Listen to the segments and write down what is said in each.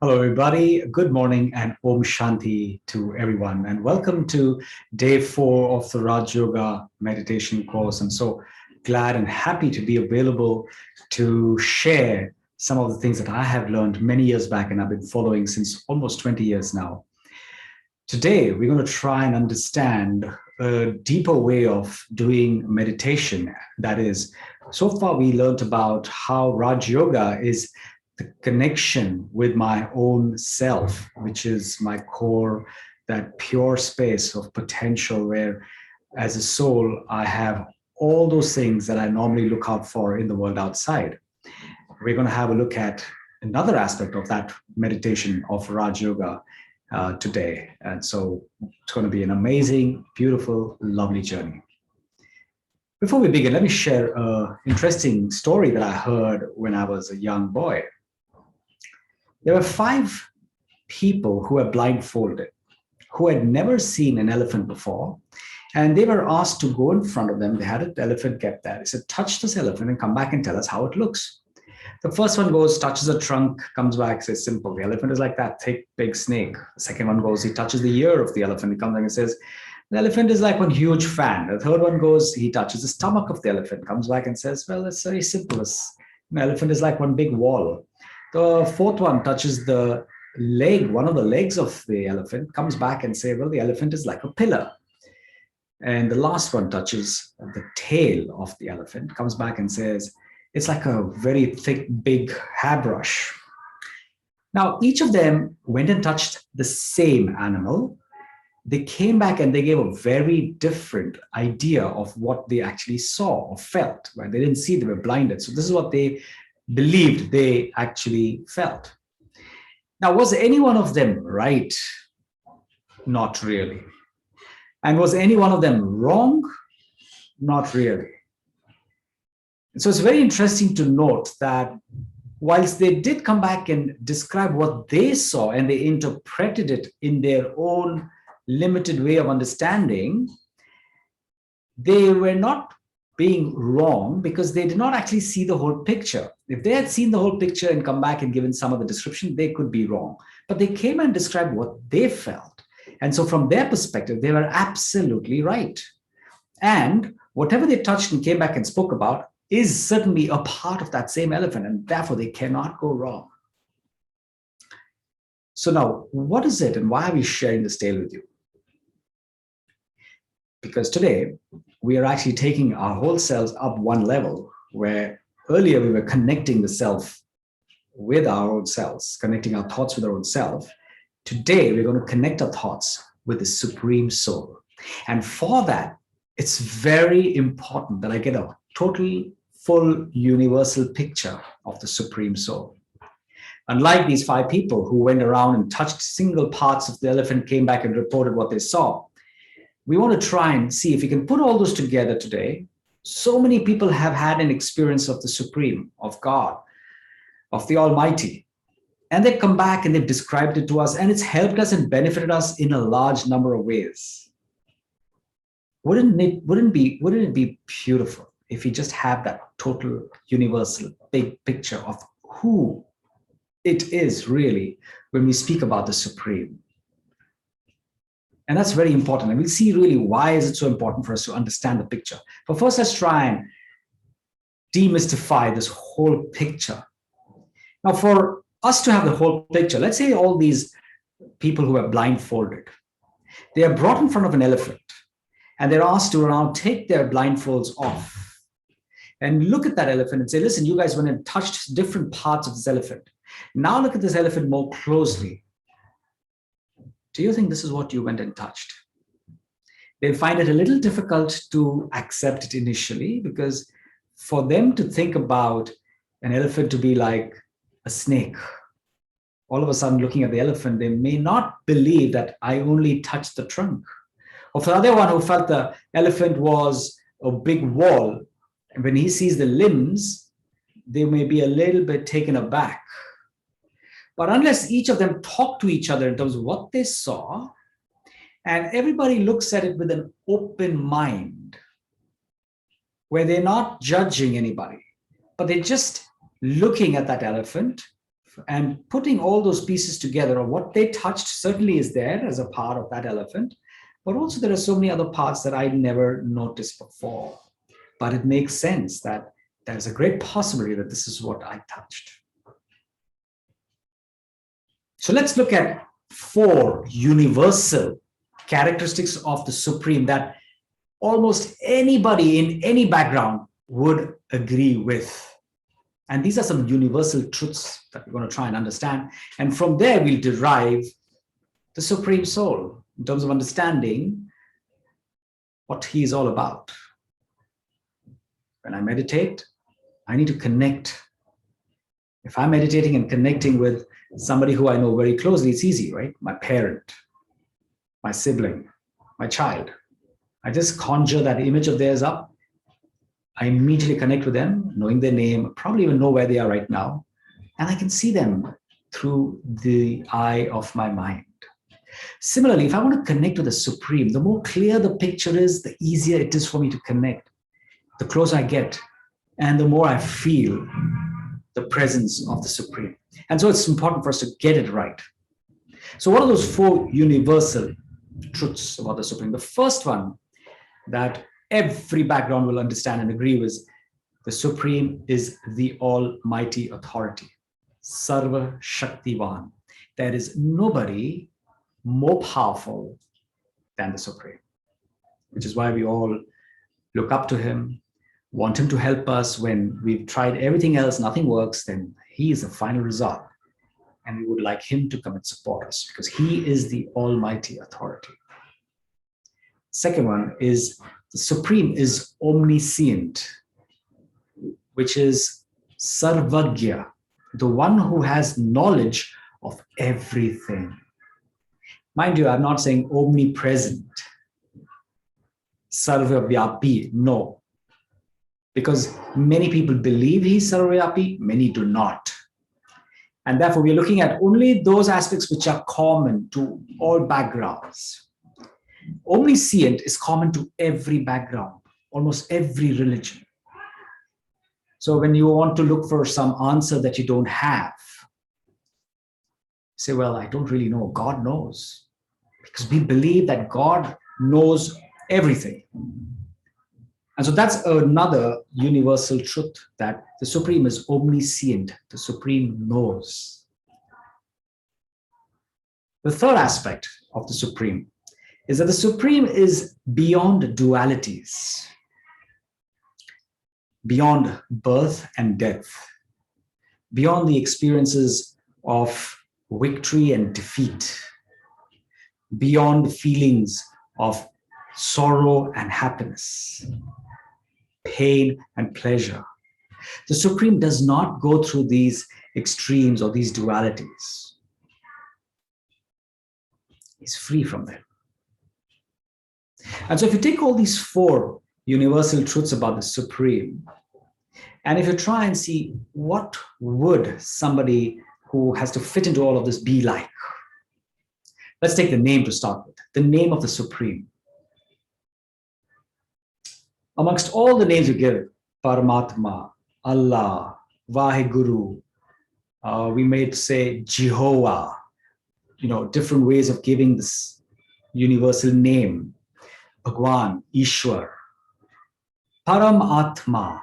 Hello, everybody. Good morning and Om Shanti to everyone. And welcome to day 4 of the RajaYoga meditation course. I'm so glad and happy to be available to share some of the things that I have learned many years back and I've been following since almost 20 years now. Today, we're going to try and understand a deeper way of doing meditation. That is, so far we learned about how RajaYoga is the connection with my own self, which is my core, that pure space of potential where, as a soul, I have all those things that I normally look out for in the world outside. We're going to have a look at another aspect of that meditation of RajaYoga today. And so it's going to be an amazing, beautiful, lovely journey. Before we begin, let me share an interesting story that I heard when I was a young boy. There were 5 people who were blindfolded, who had never seen an elephant before, and they were asked to go in front of them. They had an elephant kept there. They said, touch this elephant and come back and tell us how it looks. The first one goes, touches the trunk, comes back, says, simple. The elephant is like that thick, big snake. The second one goes, he touches the ear of the elephant. He comes back and says, the elephant is like one huge fan. The third one goes, he touches the stomach of the elephant, comes back and says, well, it's very simple. An elephant is like one big wall. The fourth one touches the leg, one of the legs of the elephant, comes back and says, well, the elephant is like a pillar. And the last one touches the tail of the elephant, comes back and says, it's like a very thick, big hairbrush. Now, each of them went and touched the same animal. They came back and they gave a very different idea of what they actually saw or felt. Right? They didn't see, they were blinded. So this is what they believed they actually felt. Now, was any one of them right? Not really. And was any one of them wrong? Not really. So it's very interesting to note that whilst they did come back and describe what they saw and they interpreted it in their own limited way of understanding, they were not being wrong because they did not actually see the whole picture. If they had seen the whole picture and come back and given some of the description, they could be wrong. But they came and described what they felt. And so from their perspective, they were absolutely right. And whatever they touched and came back and spoke about is certainly a part of that same elephant, and therefore they cannot go wrong. So now, what is it and why are we sharing this tale with you? Because today, we are actually taking our whole selves up one level, where earlier we were connecting the self with our own selves, connecting our thoughts with our own self. Today, we're going to connect our thoughts with the Supreme Soul. And for that, it's very important that I get a total, full, universal picture of the Supreme Soul. Unlike these 5 people who went around and touched single parts of the elephant, came back and reported what they saw, we want to try and see if we can put all those together today. So many people have had an experience of the Supreme, of God, of the Almighty. And they've come back and they've described it to us, and it's helped us and benefited us in a large number of ways. Wouldn't it be beautiful if we just have that total, universal, big picture of who it is really when we speak about the Supreme? And that's very important. And we'll see really why is it so important for us to understand the picture. But first, let's try and demystify this whole picture. Now, for us to have the whole picture, let's say all these people who are blindfolded, they are brought in front of an elephant and they're asked to now take their blindfolds off and look at that elephant and say, listen, you guys went and touched different parts of this elephant. Now look at this elephant more closely. Do you think this is what you went and touched? They'll find it a little difficult to accept it initially, because for them to think about an elephant to be like a snake, all of a sudden looking at the elephant, they may not believe that I only touched the trunk. Or for the other one who felt the elephant was a big wall, and when he sees the limbs, they may be a little bit taken aback. But unless each of them talk to each other in terms of what they saw, and everybody looks at it with an open mind, where they're not judging anybody, but they're just looking at that elephant, And putting all those pieces together, or what they touched certainly is there as a part of that elephant, but also there are so many other parts that I never noticed before. But it makes sense that there's a great possibility that this is what I touched. So let's look at 4 universal characteristics of the Supreme that almost anybody in any background would agree with. And these are some universal truths that we're going to try and understand. And from there, we'll derive the Supreme Soul in terms of understanding what he is all about. When I meditate, I need to connect. If I'm meditating and connecting with somebody who I know very closely, it's easy, right? My parent, my sibling, my child. I just conjure that image of theirs up. I immediately connect with them, knowing their name, probably even know where they are right now. And I can see them through the eye of my mind. Similarly, if I want to connect with the Supreme, the more clear the picture is, the easier it is for me to connect. The closer I get, and the more I feel the presence of the Supreme. And so it's important for us to get it right. So what are those 4 universal truths about the Supreme? The first one that every background will understand and agree with, the Supreme is the Almighty Authority, Sarva Shaktivan. There is nobody more powerful than the Supreme, which is why we all look up to him, want him to help us. When we've tried everything else, nothing works, then he is the final result. And we would like him to come and support us because he is the Almighty Authority. Second one is the Supreme is omniscient, which is Sarvagya, the one who has knowledge of everything. Mind you, I'm not saying omnipresent, Sarvavyapi, no. Because many people believe he's Sarvavyapi, many do not. And therefore, we're looking at only those aspects which are common to all backgrounds. Omniscient is common to every background, almost every religion. So when you want to look for some answer that you don't have, say, well, I don't really know. God knows. Because we believe that God knows everything. And so that's another universal truth, that the Supreme is omniscient. The Supreme knows. The third aspect of the Supreme is that the Supreme is beyond dualities, beyond birth and death, beyond the experiences of victory and defeat, beyond feelings of sorrow and happiness, pain and pleasure. The Supreme does not go through these extremes or these dualities. He's free from them. And so if you take all these 4 universal truths about the Supreme, and if you try and see what would somebody who has to fit into all of this be like, let's take the name to start with, the name of the Supreme. Amongst all the names you give, Paramatma, Allah, Vaheguru, we may say Jehovah, different ways of giving this universal name. Bhagwan, Ishwar, Paramatma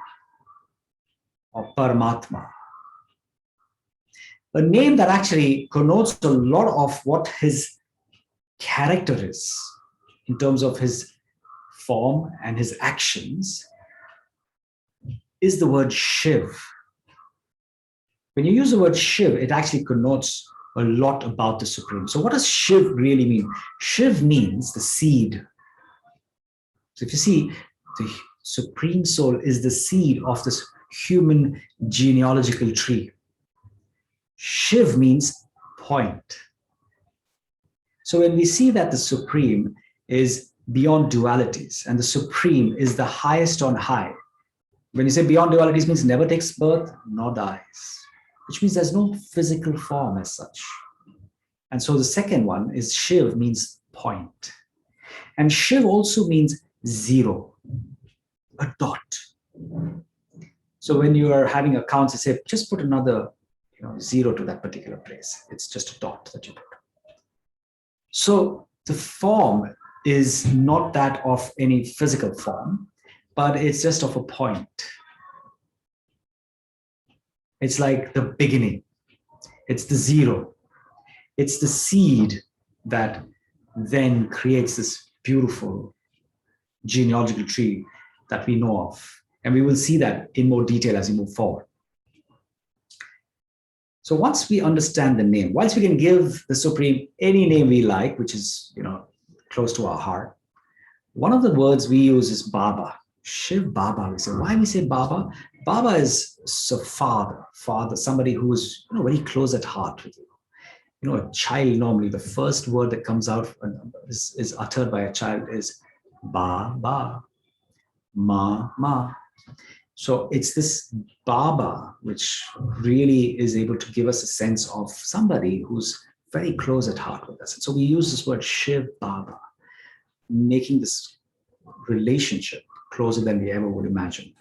or Paramatma. A name that actually connotes a lot of what his character is in terms of his form and his actions is the word Shiv. When you use the word Shiv, it actually connotes a lot about the Supreme. So what does Shiv really mean? Shiv means the seed. So if you see, the Supreme Soul is the seed of this human genealogical tree. Shiv means point. So when we see that the Supreme is beyond dualities and the Supreme is the highest on high, when you say beyond dualities means never takes birth nor dies, which means there's no physical form as such. And so the second one is Shiv means point. And Shiv also means zero, a dot. So when you are having accounts, you say, just put another zero to that particular place. It's just a dot that you put. So the form is not that of any physical form, but it's just of a point. It's like the beginning. It's the zero. It's the seed that then creates this beautiful genealogical tree that we know of. And we will see that in more detail as we move forward. So once we understand the name, once we can give the Supreme any name we like, which is close to our heart, one of the words we use is Baba. Shiv Baba. We say, why we say Baba? Baba is a father, somebody who is very close at heart with you. A child, normally the first word that comes out is uttered by a child is Ba, Ma. So it's this Baba which really is able to give us a sense of somebody who's very close at heart with us. And so we use this word Shiv Baba, making this relationship closer than we ever would imagine.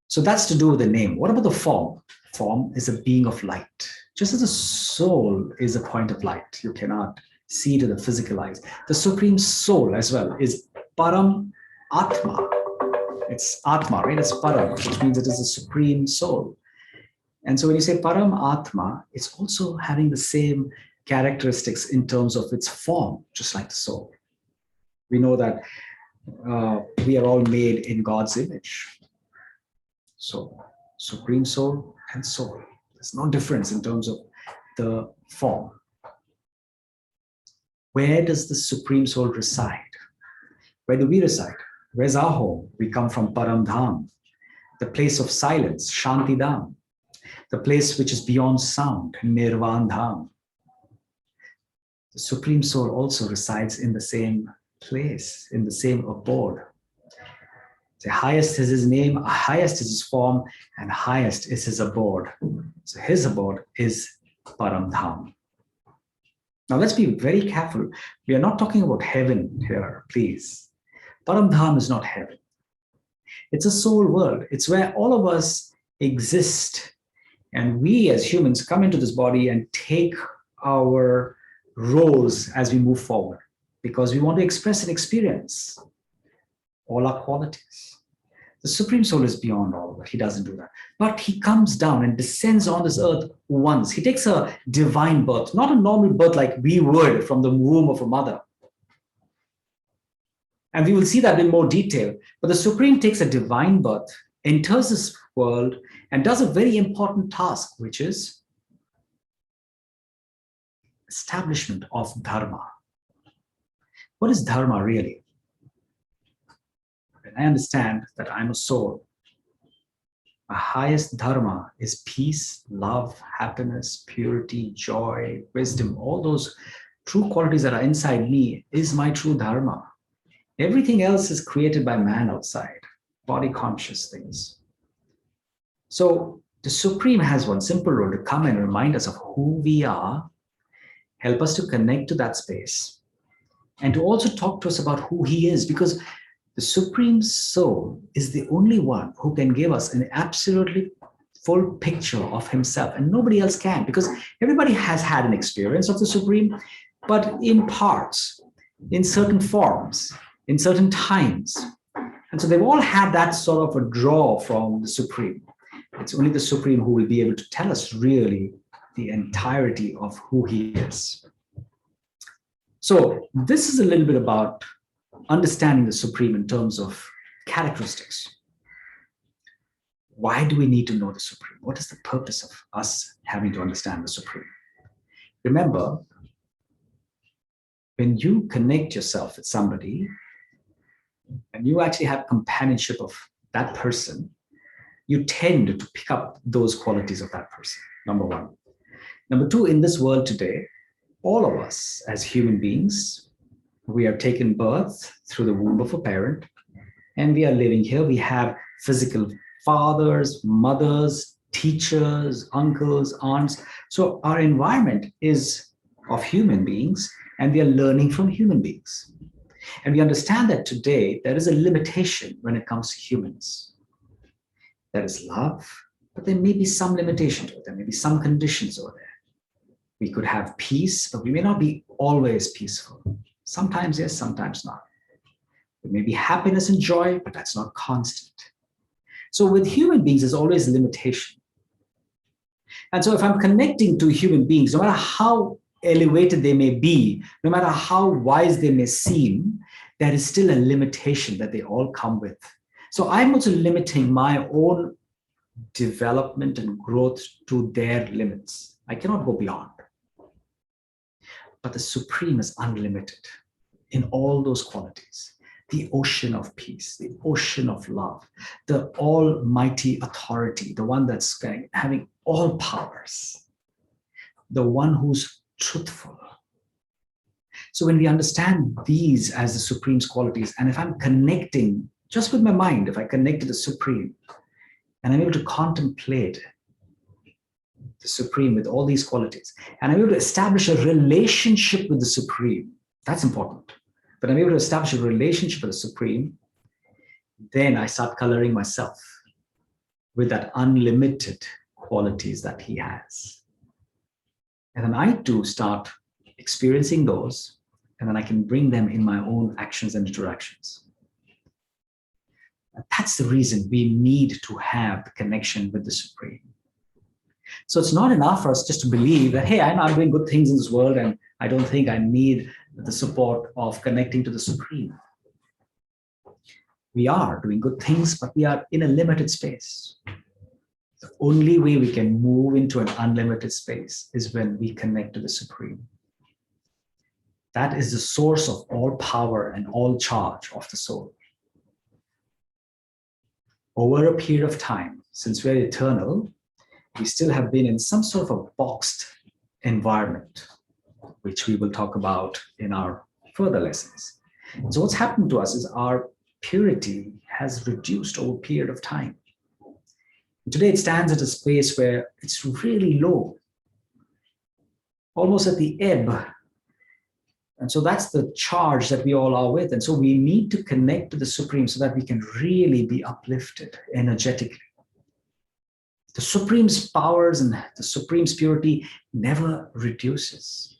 So that's to do with the name. What about the form? Form is a being of light. Just as the soul is a point of light, you cannot see to the physical eyes. The Supreme Soul as well is Param Atma. It's Atma, right? It's Param, which means it is the Supreme Soul. And so when you say Param Atma, it's also having the same characteristics in terms of its form, just like the soul. We know that we are all made in God's image. So Supreme Soul and Soul. There's no difference in terms of the form. Where does the Supreme Soul reside? Where do we reside? Where's our home? We come from Param Dham, the place of silence, Shanti Dham, the place which is beyond sound, Nirvan Dham. The Supreme Soul also resides in the same place, in the same abode. The highest is his name, highest is his form, and highest is his abode. So his abode is Param Dham. Now let's be very careful. We are not talking about heaven here, please. Param Dham is not heaven. It's a soul world. It's where all of us exist. And we as humans come into this body and take our roles as we move forward because we want to express and experience all our qualities. The Supreme Soul is beyond all of that. He doesn't do that. But he comes down and descends on this earth once. He takes a divine birth, not a normal birth like we would from the womb of a mother. And we will see that in more detail. But the Supreme takes a divine birth, enters this world, and does a very important task, which is establishment of dharma. What is dharma really? When I understand that I'm a soul, my highest dharma is peace, love, happiness, purity, joy, wisdom. All those true qualities that are inside me is my true dharma. Everything else is created by man outside, body conscious things. So the Supreme has one simple role to come and remind us of who we are, help us to connect to that space, and to also talk to us about who he is, because the Supreme Soul is the only one who can give us an absolutely full picture of himself, and nobody else can, because everybody has had an experience of the Supreme, but in parts, in certain forms, in certain times. And so they've all had that sort of a draw from the Supreme. It's only the Supreme who will be able to tell us really the entirety of who he is. So this is a little bit about understanding the Supreme in terms of characteristics. Why do we need to know the Supreme? What is the purpose of us having to understand the Supreme? Remember, when you connect yourself with somebody and you actually have companionship of that person, you tend to pick up those qualities of that person, number one. Number two, in this world today, all of us as human beings, we are taken birth through the womb of a parent, and we are living here. We have physical fathers, mothers, teachers, uncles, aunts. So our environment is of human beings, and we are learning from human beings. And we understand that today there is a limitation when it comes to humans. There is love, but there may be some limitation to it. There may be some conditions over there. We could have peace, but we may not be always peaceful. Sometimes yes, sometimes not. There may be happiness and joy, but that's not constant. So with human beings, there's always a limitation. And so if I'm connecting to human beings, no matter how elevated they may be, no matter how wise they may seem, there is still a limitation that they all come with. So I'm also limiting my own development and growth to their limits. I cannot go beyond. But the Supreme is unlimited in all those qualities. The ocean of peace, the ocean of love, the almighty authority, the one that's having all powers, the one who's truthful. So when we understand these as the Supreme's qualities, and if I'm connecting just with my mind, if I connect to the Supreme, and I'm able to contemplate the Supreme with all these qualities, and I'm able to establish a relationship with the Supreme, that's important. But I'm able to establish a relationship with the Supreme, then I start coloring myself with that unlimited qualities that he has. And then I too start experiencing those, and then I can bring them in my own actions and interactions. And that's the reason we need to have the connection with the Supreme. So it's not enough for us just to believe that, hey, I'm doing good things in this world and I don't think I need the support of connecting to the Supreme. We are doing good things, but we are in a limited space. The only way we can move into an unlimited space is when we connect to the Supreme. That is the source of all power and all charge of the soul. Over a period of time, since we're eternal, we still have been in some sort of a boxed environment, which we will talk about in our further lessons. So what's happened to us is our purity has reduced over a period of time. Today it stands at a space where it's really low, almost at the ebb. And so that's the charge that we all are with. And so we need to connect to the Supreme so that we can really be uplifted energetically. The Supreme's powers and the Supreme's purity never reduces.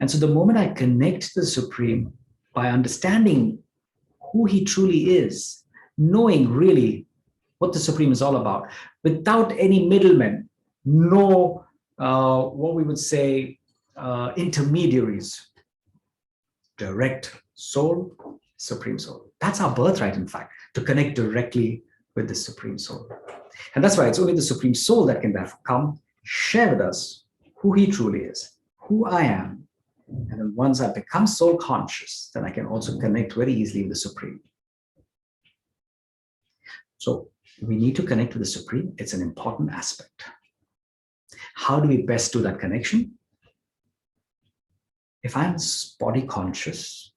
And so the moment I connect to the Supreme by understanding who he truly is, knowing really what the Supreme is all about, without any middlemen, no, what we would say, intermediaries, direct soul, Supreme Soul. That's our birthright, in fact, to connect directly with the Supreme Soul. And that's why it's only the Supreme Soul that can therefore come, share with us who he truly is, who I am. And then once I become soul conscious, then I can also connect very easily with the Supreme. So we need to connect with the Supreme. It's an important aspect. How do we best do that connection? If I'm body conscious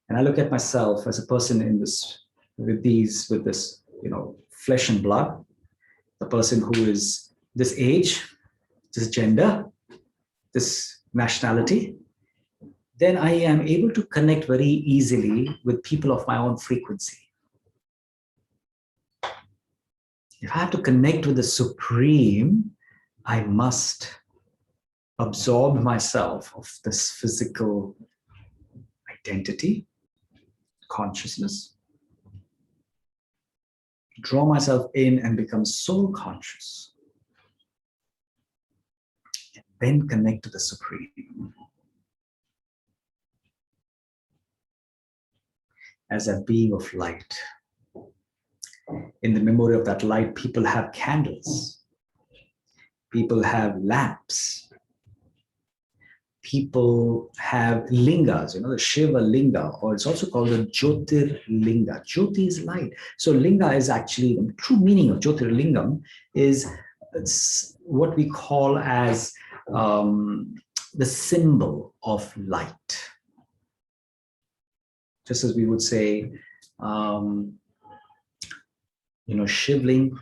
and I look at myself as a person in this, with this, flesh and blood, the person who is this age, this gender, this nationality, then I am able to connect very easily with people of my own frequency. If I have to connect with the Supreme, I must absorb myself of this physical identity, consciousness, draw myself in and become soul conscious, and then connect to the Supreme. As a being of light. In the memory of that light, people have candles. People have lamps. People have lingas, the Shiva linga, or it's also called a Jyotir linga. Jyoti is light. So linga is actually, the true meaning of Jyotir lingam is what we call as the symbol of light. Just as we would say, Shivling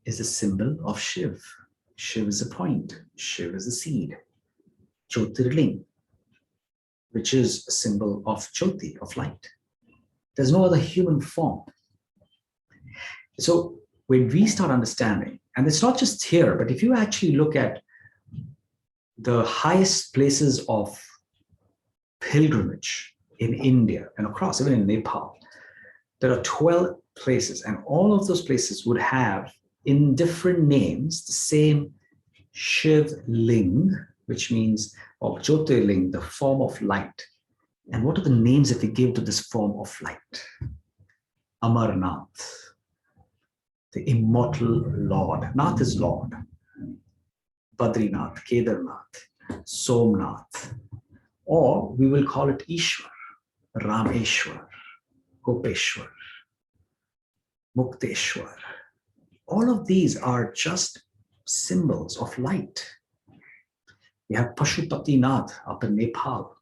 is a symbol of Shiv. Shiv is a point. Shiv is a seed. Jyotirling, which is a symbol of Jyoti, of light. There's no other human form. So when we start understanding, and it's not just here, but if you actually look at the highest places of pilgrimage in India and across, even in Nepal, there are 12 places, and all of those places would have, in different names, the same Shiv Ling, which means, or Jyotirling, the form of light. And what are the names that we give to this form of light? Amarnath, the immortal Lord. Nath is Lord. Badrinath, Kedarnath, Somnath, or we will call it Ishwar, Rameshwar, Gopeshwar, Mukteshwar. All of these are just symbols of light. We have Pashupatinath up in Nepal.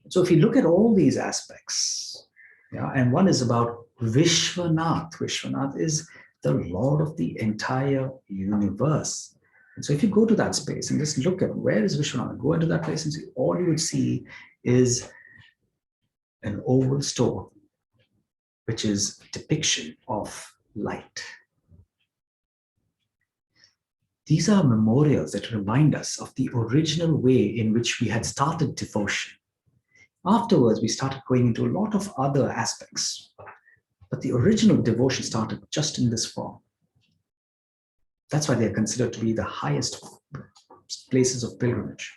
So if you look at all these aspects, and one is about Vishwanath. Vishwanath is the Lord of the entire universe. And so if you go to that space and just look at where is Vishwanath, go into that place and see, all you would see is an oval stone, which is a depiction of light. These are memorials that remind us of the original way in which we had started devotion. Afterwards, we started going into a lot of other aspects, but the original devotion started just in this form. That's why they are considered to be the highest places of pilgrimage.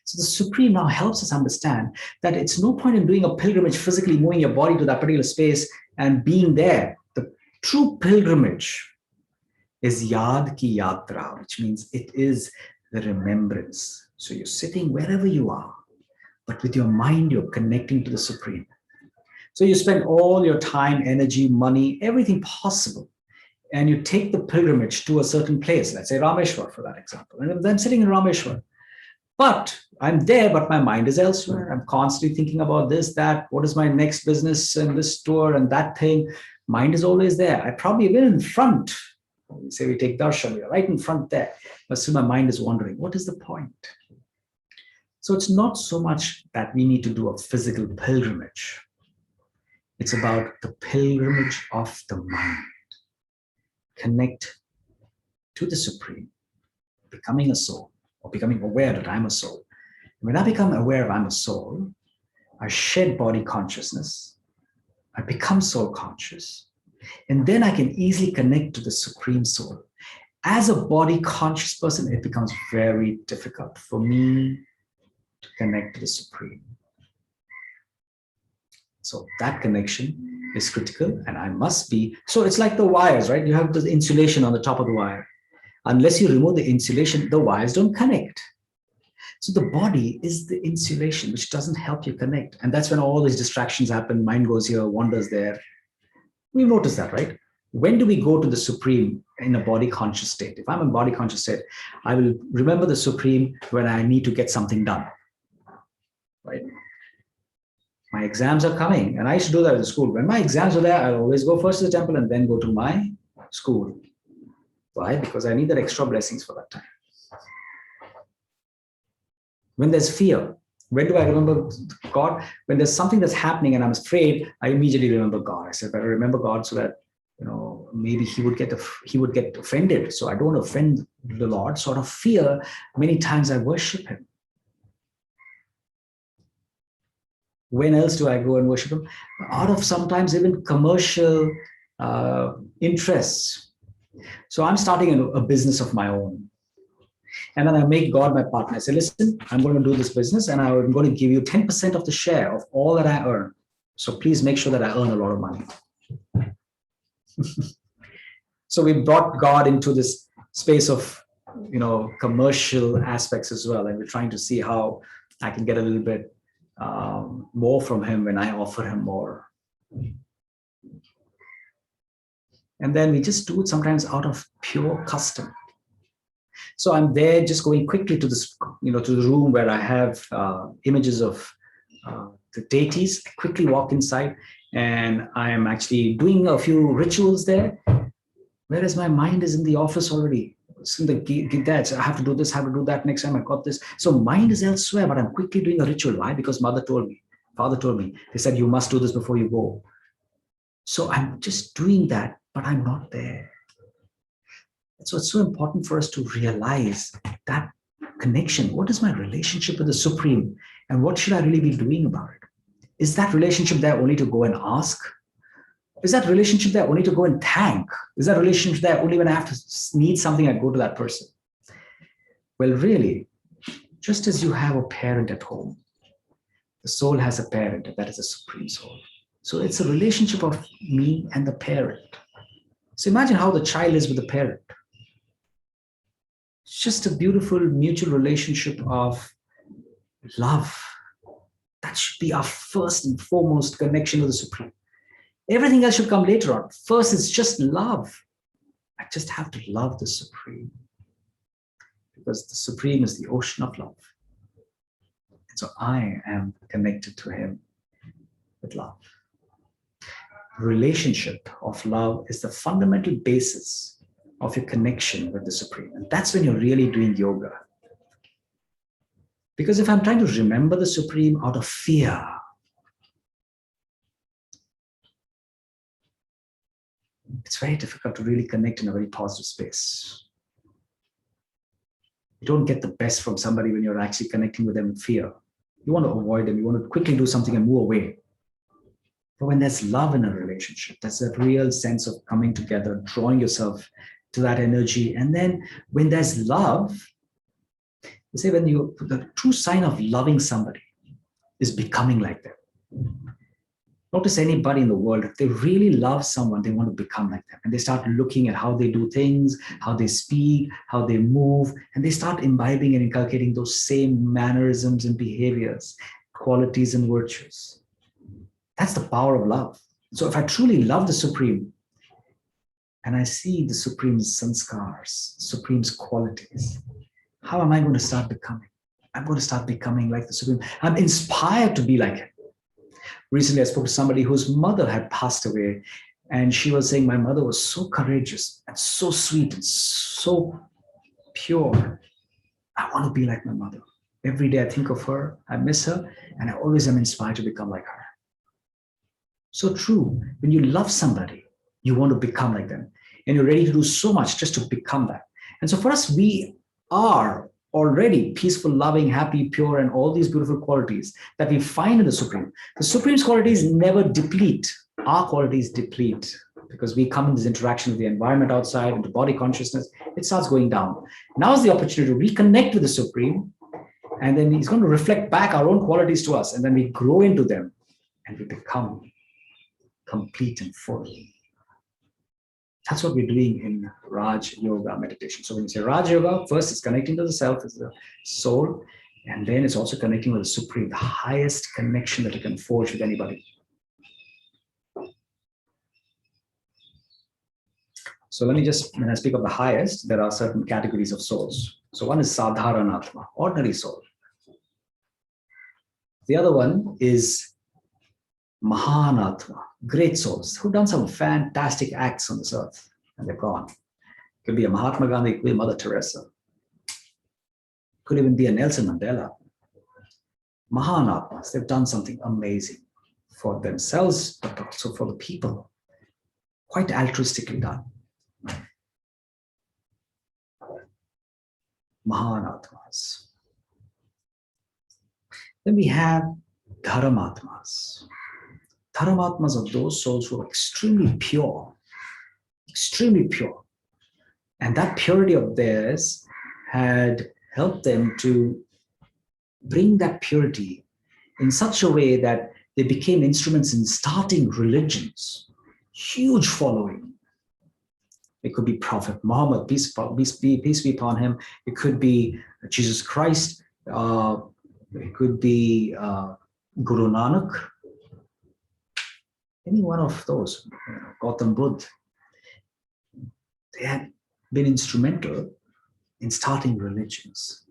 So the Supreme now helps us understand that it's no point in doing a pilgrimage, physically moving your body to that particular space and being there. The true pilgrimage is Yad Ki Yatra, which means it is the remembrance. So you're sitting wherever you are, but with your mind, you're connecting to the Supreme. So you spend all your time, energy, money, everything possible, and you take the pilgrimage to a certain place, let's say Rameshwar for that example. And I'm sitting in Rameshwar, but I'm there, but my mind is elsewhere. I'm constantly thinking about this, that, what is my next business and this tour and that thing. Mind is always there. I probably been in front. We say we take darshan, we're right in front there, but still my mind is wandering. What is the point? So it's not so much that we need to do a physical pilgrimage. It's about the pilgrimage of the mind. Connect to the Supreme, becoming a soul, or becoming aware that I'm a soul. When I become aware of I'm a soul, I shed body consciousness, I become soul conscious, and then I can easily connect to the Supreme Soul. As a body conscious person, it becomes very difficult for me to connect to the Supreme. So that connection is critical, and I must be, so it's like the wires, right? You have the insulation on the top of the wire. Unless you remove the insulation, the wires don't connect. So the body is the insulation, which doesn't help you connect. And that's when all these distractions happen. Mind goes here, wanders there. We've noticed that, right? When do we go to the Supreme in a body conscious state? If I'm in body conscious state, I will remember the Supreme when I need to get something done, right? My exams are coming, and I used to do that at the school. When my exams are there, I'll always go first to the temple and then go to my school. Why? Because I need that extra blessings for that time. When there's fear, when do I remember God? When there's something that's happening and I'm afraid, I immediately remember God. I said, better remember God so that, maybe he would get offended. So I don't offend the Lord. Sort of fear, many times I worship him. When else do I go and worship him? Out of sometimes even commercial interests. So I'm starting a business of my own. And then I make God my partner. I say, listen, I'm going to do this business and I'm going to give you 10% of the share of all that I earn. So please make sure that I earn a lot of money. So we brought God into this space of, commercial aspects as well. And we're trying to see how I can get a little bit more from him when I offer him more. And then we just do it sometimes out of pure custom. So I'm there just going quickly to this, to the room where I have images of the deities. I quickly walk inside and I am actually doing a few rituals there. Whereas my mind is in the office already. It's in the that. So I have to do this, have to do that next time. I got this. So mind is elsewhere, but I'm quickly doing a ritual. Why? Because mother told me, father told me. They said, you must do this before you go. So I'm just doing that but I'm not there. So it's so important for us to realize that connection. What is my relationship with the Supreme? And what should I really be doing about it? Is that relationship there only to go and ask? Is that relationship there only to go and thank? Is that relationship there only when I have to need something, I go to that person? Well, really, just as you have a parent at home, the soul has a parent, and that is the Supreme Soul. So it's a relationship of me and the parent. So imagine how the child is with the parent. It's just a beautiful mutual relationship of love. That should be our first and foremost connection to the Supreme. Everything else should come later on. First, it's just love. I just have to love the Supreme, because the Supreme is the ocean of love. And so I am connected to him with love. The relationship of love is the fundamental basis of your connection with the Supreme. And that's when you're really doing yoga. Because if I'm trying to remember the Supreme out of fear, it's very difficult to really connect in a very positive space. You don't get the best from somebody when you're actually connecting with them in fear. You want to avoid them. You want to quickly do something and move away. But when there's love in a relationship, that's a real sense of coming together, drawing yourself to that energy. And then when there's love, they say the true sign of loving somebody is becoming like them. Notice anybody in the world, if they really love someone, they want to become like them. And they start looking at how they do things, how they speak, how they move, and they start imbibing and inculcating those same mannerisms and behaviors, qualities and virtues. That's the power of love. So if I truly love the Supreme, and I see the Supreme's sanskars, Supreme's qualities, how am I going to start becoming? I'm going to start becoming like the Supreme. I'm inspired to be like him. Recently, I spoke to somebody whose mother had passed away, and she was saying, my mother was so courageous and so sweet and so pure. I want to be like my mother. Every day I think of her, I miss her, and I always am inspired to become like her. So true. When you love somebody, you want to become like them, and you're ready to do so much just to become that. And so for us, we are already peaceful, loving, happy, pure, and all these beautiful qualities that we find in the Supreme. The Supreme's qualities never deplete. Our qualities deplete because we come in this interaction with the environment outside, into body consciousness. It starts going down. Now is the opportunity to reconnect with the Supreme, and then he's going to reflect back our own qualities to us, and then we grow into them, and we become complete and full. That's what we're doing in Raj Yoga meditation. So when you say Raj Yoga, first it's connecting to the self, it's the soul, and then it's also connecting with the Supreme, the highest connection that you can forge with anybody. So let me just, when I speak of the highest, there are certain categories of souls. So one is Sadharanatma, ordinary soul. The other one is Mahanatma, great souls who've done some fantastic acts on this earth and they're gone. Could be a Mahatma Gandhi, could be a Mother Teresa, could even be a Nelson Mandela. Mahanatmas, they've done something amazing for themselves, but also for the people. Quite altruistically done. Mahanatmas. Then we have Dharamatmas. Dharamatmas are those souls who are extremely pure. And that purity of theirs had helped them to bring that purity in such a way that they became instruments in starting religions. Huge following. It could be Prophet Muhammad, peace be upon him. It could be Jesus Christ. It could be Guru Nanak. Any one of those, Gautam Buddha, they had been instrumental in starting religions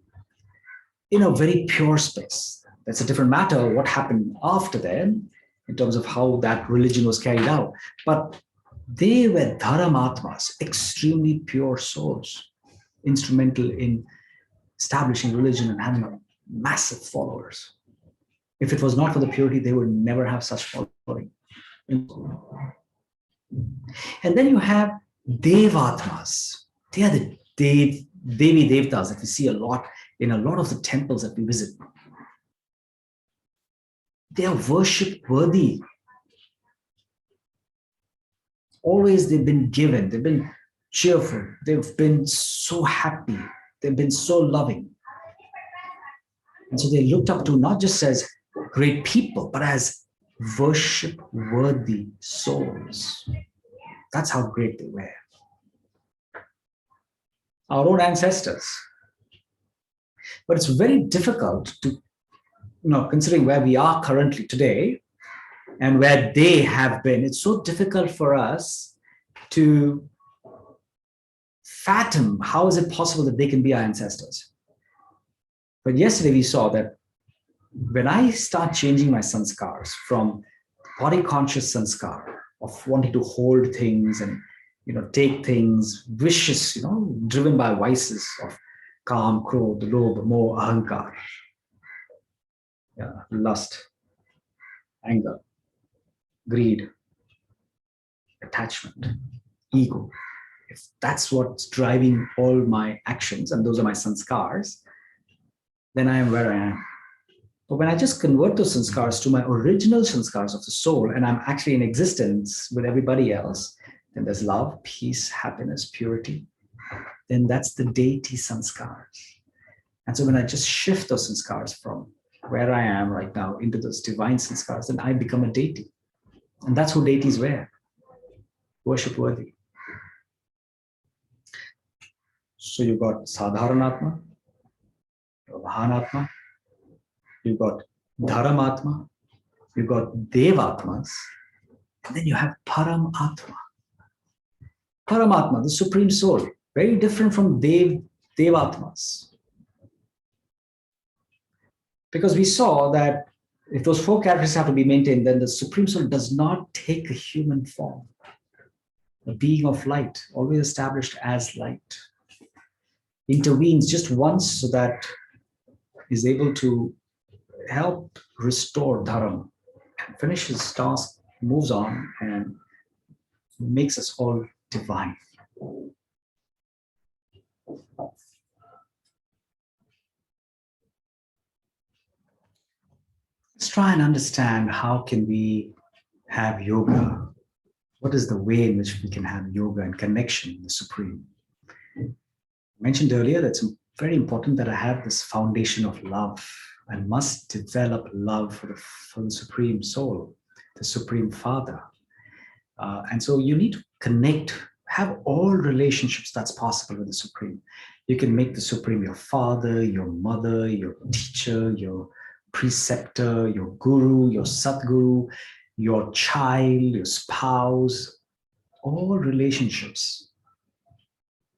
in a very pure space. That's a different matter what happened after them in terms of how that religion was carried out. But they were Dharamatmas, extremely pure souls, instrumental in establishing religion and having massive followers. If it was not for the purity, they would never have such following. And then you have Devatmas. They are the Devi Devtas that we see a lot in a lot of the temples that we visit. They are worship worthy. Always they've been given, they've been cheerful, they've been so happy, they've been so loving. And so they looked up to not just as great people, but as worship worthy souls. That's how great they were. Our own ancestors. But it's very difficult to, considering where we are currently today and where they have been, it's so difficult for us to fathom how is it possible that they can be our ancestors. But yesterday we saw that when I start changing my sanskars from body conscious sanskar of wanting to hold things and take things, vicious, driven by vices of Kam, Krodh, Lobh, Moh, Ahankar, lust, anger, greed, attachment, ego. If that's what's driving all my actions, and those are my sanskars, then I am where I am. But when I just convert those sanskars to my original sanskars of the soul, and I'm actually in existence with everybody else, then there's love, peace, happiness, purity. Then that's the deity sanskars. And so when I just shift those sanskars from where I am right now into those divine sanskars, then I become a deity. And that's who deities were. Worship worthy. So you've got Sadharanatma, Mahanatma, you've got Dharamatma, you've got Devatmas, and then you have Paramatma. Paramatma, the Supreme Soul, very different from Devatmas. Because we saw that if those four characteristics have to be maintained, then the Supreme Soul does not take a human form. A being of light, always established as light, intervenes just once so that is able to help restore Dharma, finishes his task, moves on, and makes us all divine. Let's try and understand how can we have yoga. What is the way in which we can have yoga and connection with the Supreme? I mentioned earlier that it's very important that I have this foundation of love. I must develop love for the Supreme Soul, the Supreme Father. And so you need to connect, have all relationships that's possible with the Supreme. You can make the Supreme your father, your mother, your teacher, your preceptor, your guru, your Satguru, your child, your spouse, all relationships.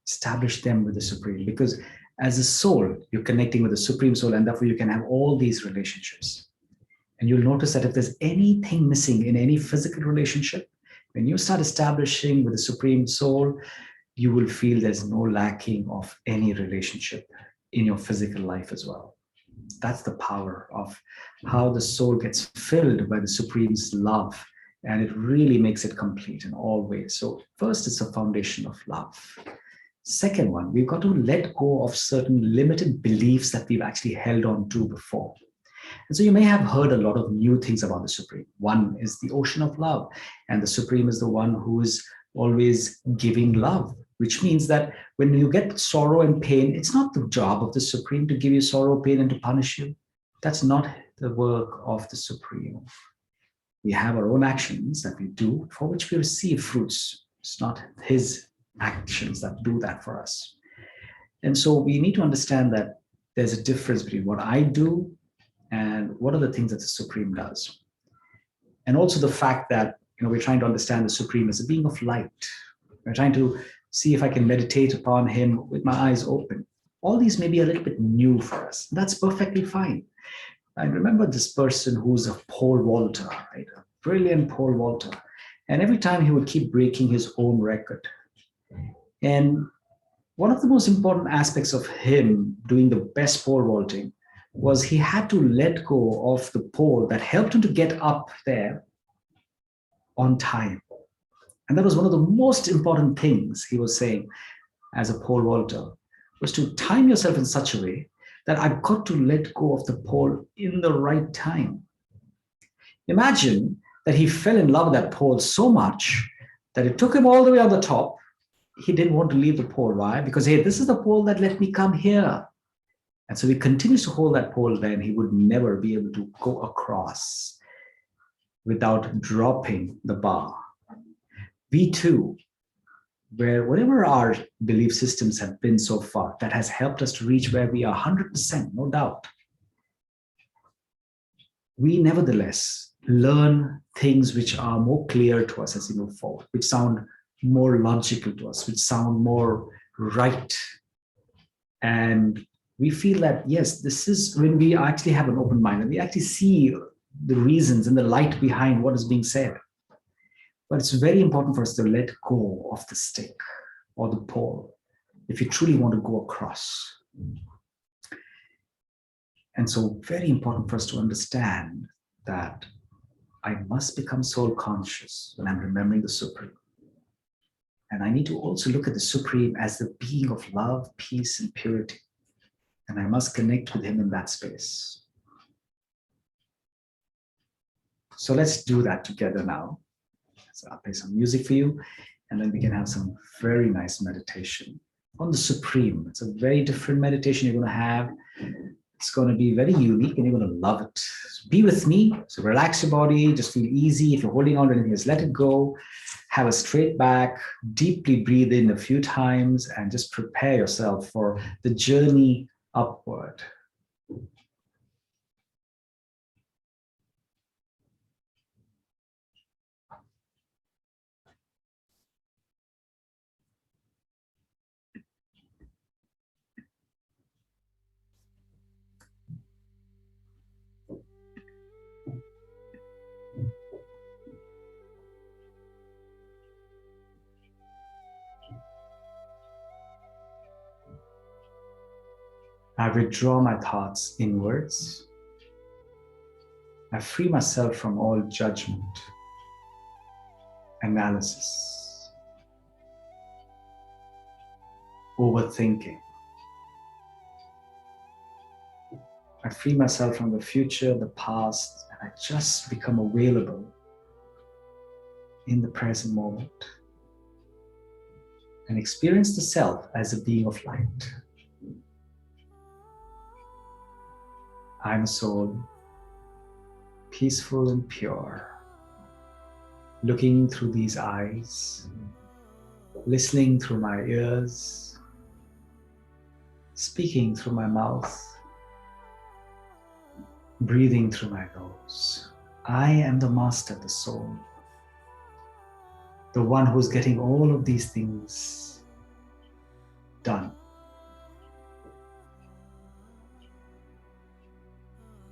Establish them with the Supreme, because as a soul, you're connecting with the Supreme Soul, and therefore you can have all these relationships. And you'll notice that if there's anything missing in any physical relationship, when you start establishing with the Supreme Soul, you will feel there's no lacking of any relationship in your physical life as well. That's the power of how the soul gets filled by the Supreme's love, and it really makes it complete in all ways. So first, it's a foundation of love. Second one, we've got to let go of certain limited beliefs that we've actually held on to before. And so you may have heard a lot of new things about the Supreme. One is the ocean of love, and the Supreme is the one who is always giving love, which means that when you get sorrow and pain, it's not the job of the Supreme to give you sorrow, pain, and to punish you. That's not the work of the Supreme. We have our own actions that we do for which we receive fruits. It's not his actions that do that for us. And so we need to understand that there's a difference between what I do and what are the things that the Supreme does. And also the fact that we're trying to understand the Supreme as a being of light. We're trying to see if I can meditate upon him with my eyes open. All these may be a little bit new for us. That's perfectly fine. I remember this person who's a pole vaulter, right? A brilliant pole vaulter. And every time he would keep breaking his own record. And one of the most important aspects of him doing the best pole vaulting was he had to let go of the pole that helped him to get up there on time. And that was one of the most important things he was saying as a pole vaulter, was to time yourself in such a way that I've got to let go of the pole in the right time. Imagine that he fell in love with that pole so much that it took him all the way on the top. He didn't want to leave the pole. Why? Because, hey, this is the pole that let me come here. And so he continues to hold that pole there, and he would never be able to go across without dropping the bar. We too, where whatever our belief systems have been so far, that has helped us to reach where we are 100%, no doubt. We nevertheless learn things which are more clear to us as we move forward, which sound more logical to us, which sound more right. And we feel that, yes, this is when we actually have an open mind and we actually see the reasons and the light behind what is being said. But it's very important for us to let go of the stick or the pole if you truly want to go across. And so very important for us to understand that I must become soul conscious when I'm remembering the Supreme. And I need to also look at the Supreme as the being of love, peace, and purity. And I must connect with him in that space. So let's do that together now. So I'll play some music for you, and then we can have some very nice meditation on the Supreme. It's a very different meditation you're going to have. It's going to be very unique, and you're going to love it. So be with me. So relax your body. Just feel easy. If you're holding on to anything, just let it go. Have a straight back. Deeply breathe in a few times, and just prepare yourself for the journey upward. I withdraw my thoughts inwards. I free myself from all judgment, analysis, overthinking. I free myself from the future, the past, and I just become available in the present moment and experience the self as a being of light. I'm a soul, peaceful and pure, looking through these eyes, listening through my ears, speaking through my mouth, breathing through my nose. I am the master, the soul, the one who's getting all of these things done.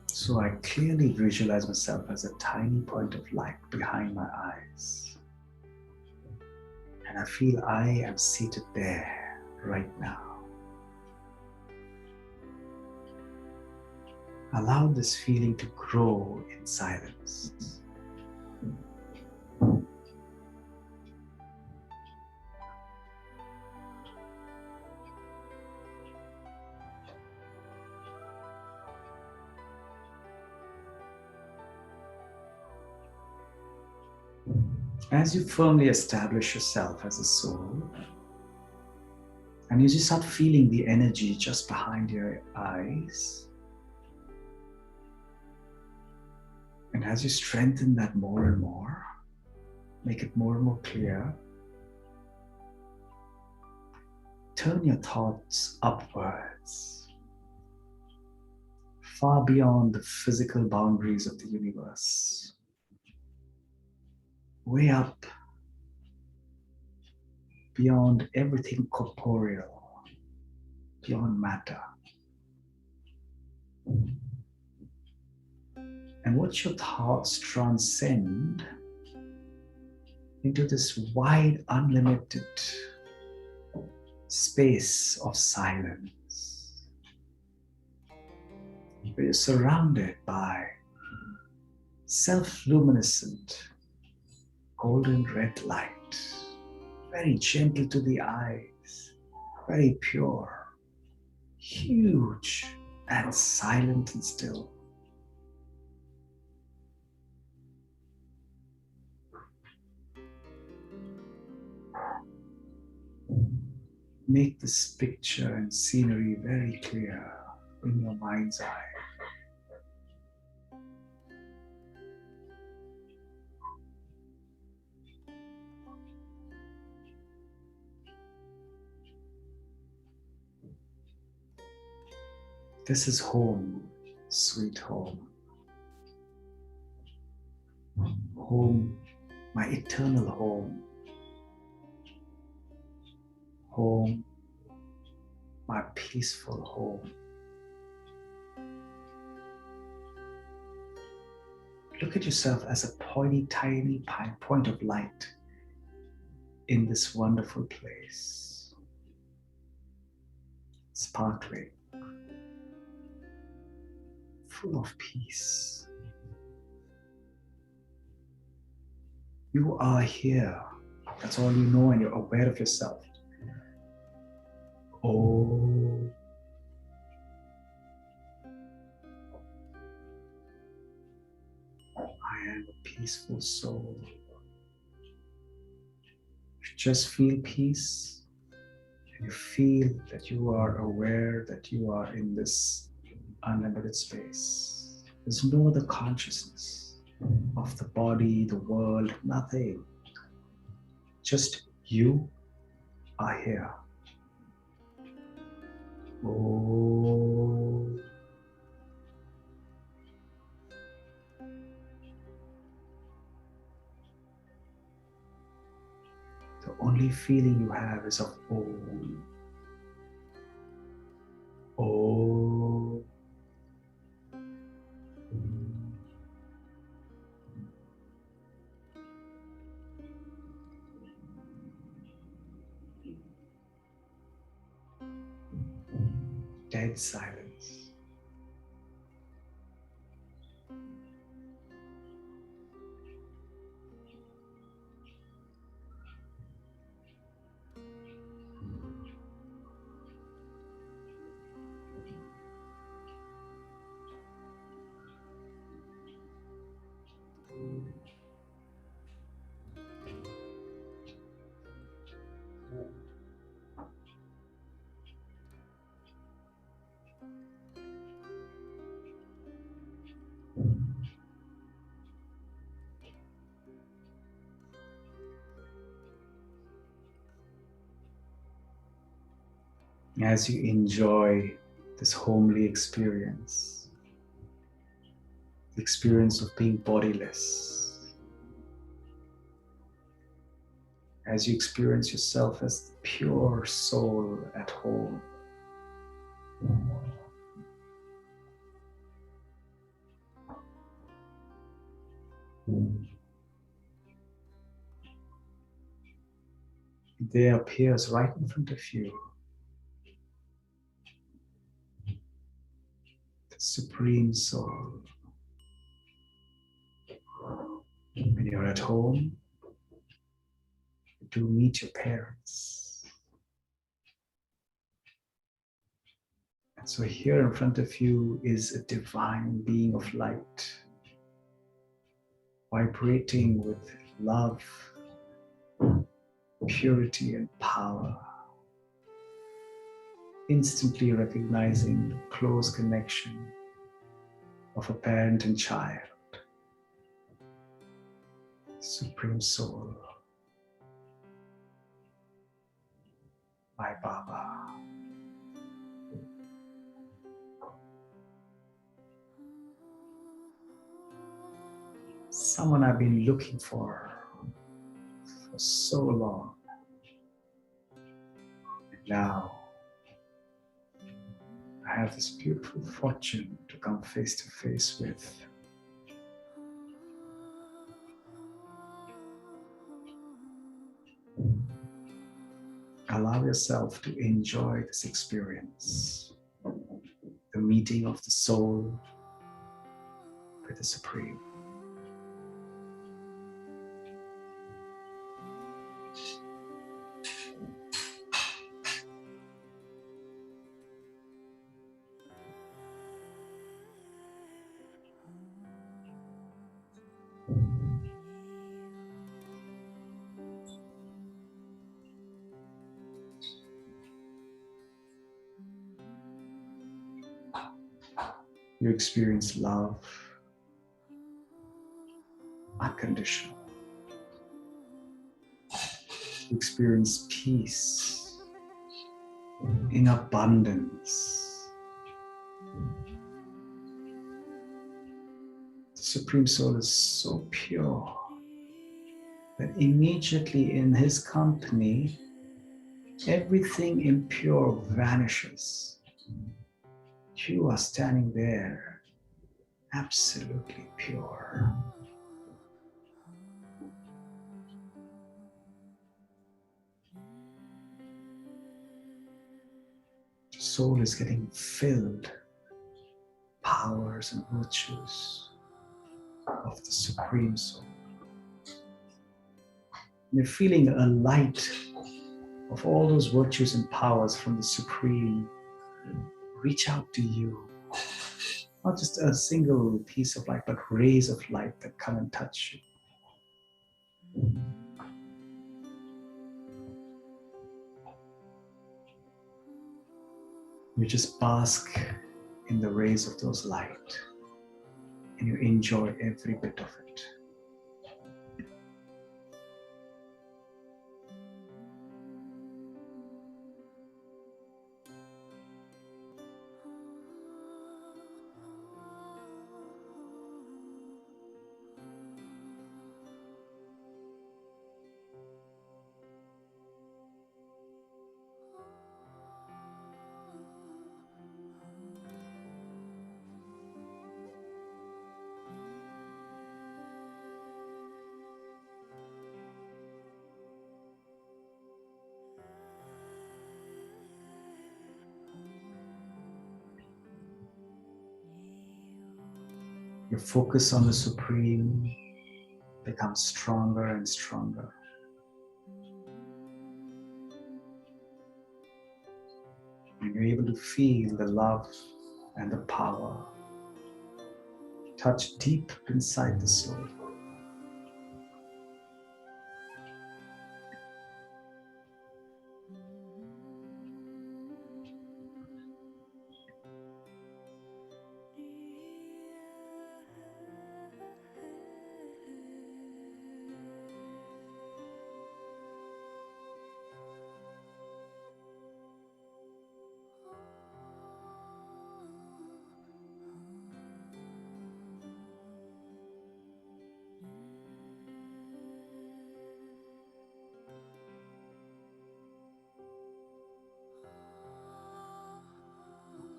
So I clearly visualize myself as a tiny point of light behind my eyes. And I feel I am seated there right now. Allow this feeling to grow in silence. As you firmly establish yourself as a soul, and as you start feeling the energy just behind your eyes, and as you strengthen that more and more, make it more and more clear, turn your thoughts upwards, far beyond the physical boundaries of the universe. Way up, beyond everything corporeal, beyond matter. And watch your thoughts transcend into this wide, unlimited space of silence, where you're surrounded by self-luminescent golden red light. very gentle to the eyes, very pure, huge, and silent and still. Make this picture and scenery very clear in your mind's eye. This is home, sweet home. Home, my eternal home. Home, my peaceful home. Look at yourself as a pointy, tiny point of light in this wonderful place. Sparkling, full of peace. You are here. That's all you know, and you're aware of yourself. Oh. I am a peaceful soul. You just feel peace, and you feel that you are aware that you are in this unlimited space. There's no other consciousness of the body, the world, nothing. Just you are here. Oh. The only feeling you have is of oh. Oh. Dead silence. As you enjoy this homely experience, the experience of being bodiless, as you experience yourself as the pure soul at home, there appears right in front of you the Supreme Soul. When you're at home, you do meet your parents. And so here in front of you is a divine being of light, vibrating with love, purity, and power. Instantly recognizing the close connection of a parent and child. Supreme Soul, my Baba. Someone I've been looking for so long. And now I have this beautiful fortune to come face to face with. Allow yourself to enjoy this experience, the meeting of the soul with the Supreme. You experience love, unconditional. You experience peace in abundance. The Supreme Soul is so pure that immediately in his company, everything impure vanishes. You are standing there, absolutely pure. The soul is getting filled, powers and virtues of the Supreme Soul. You're feeling a light of all those virtues and powers from the Supreme reach out to you. Not just a single piece of light, but rays of light that come and touch you. You just bask in the rays of those light and you enjoy every bit of it. Your focus on the Supreme becomes stronger and stronger. And you're able to feel the love and the power touch deep inside the soul.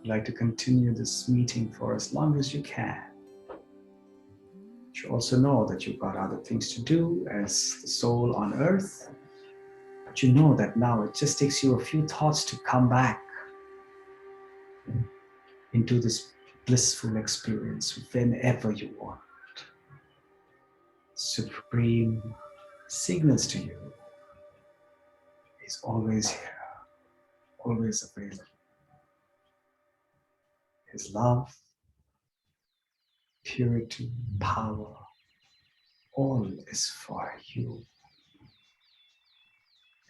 I'd like to continue this meeting for as long as you can. You also know that you've got other things to do as the soul on earth, but you know that now it just takes you a few thoughts to come back into this blissful experience whenever you want. Supreme signals to you. He's always here, always available. His love, purity, power, all is for you.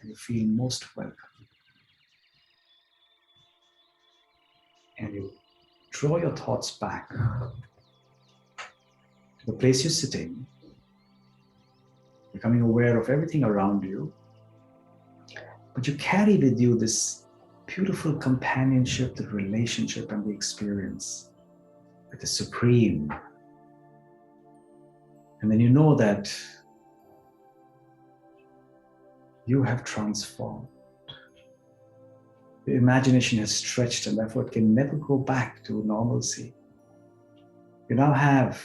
And you feel most welcome. And you draw your thoughts back to the place you're sitting, becoming aware of everything around you. But you carry with you this beautiful companionship, the relationship, and the experience with the Supreme. And then you know that you have transformed. Your imagination has stretched and therefore it can never go back to normalcy. You now have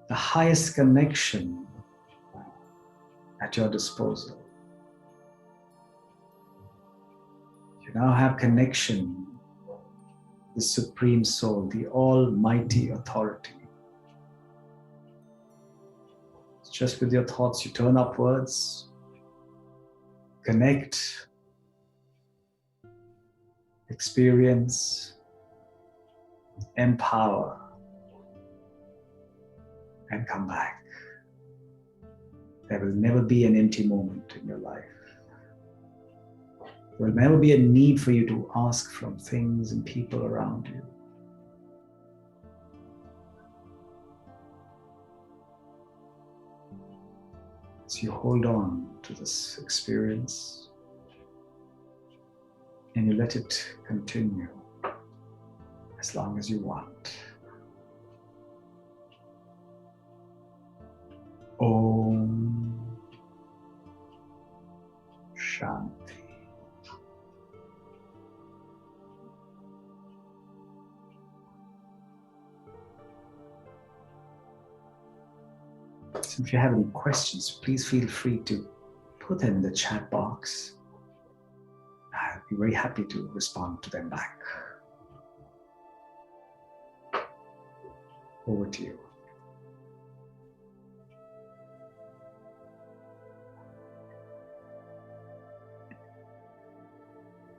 the highest connection at your disposal. You now have connection with the Supreme Soul, the Almighty Authority. Just with your thoughts, you turn upwards, connect, experience, empower, and come back. There will never be an empty moment in your life. There will never be a need for you to ask from things and people around you. So you hold on to this experience and you let it continue as long as you want. Om Shanti. So if you have any questions, please feel free to put them in the chat box. I'll be very happy to respond to them back. Over to you.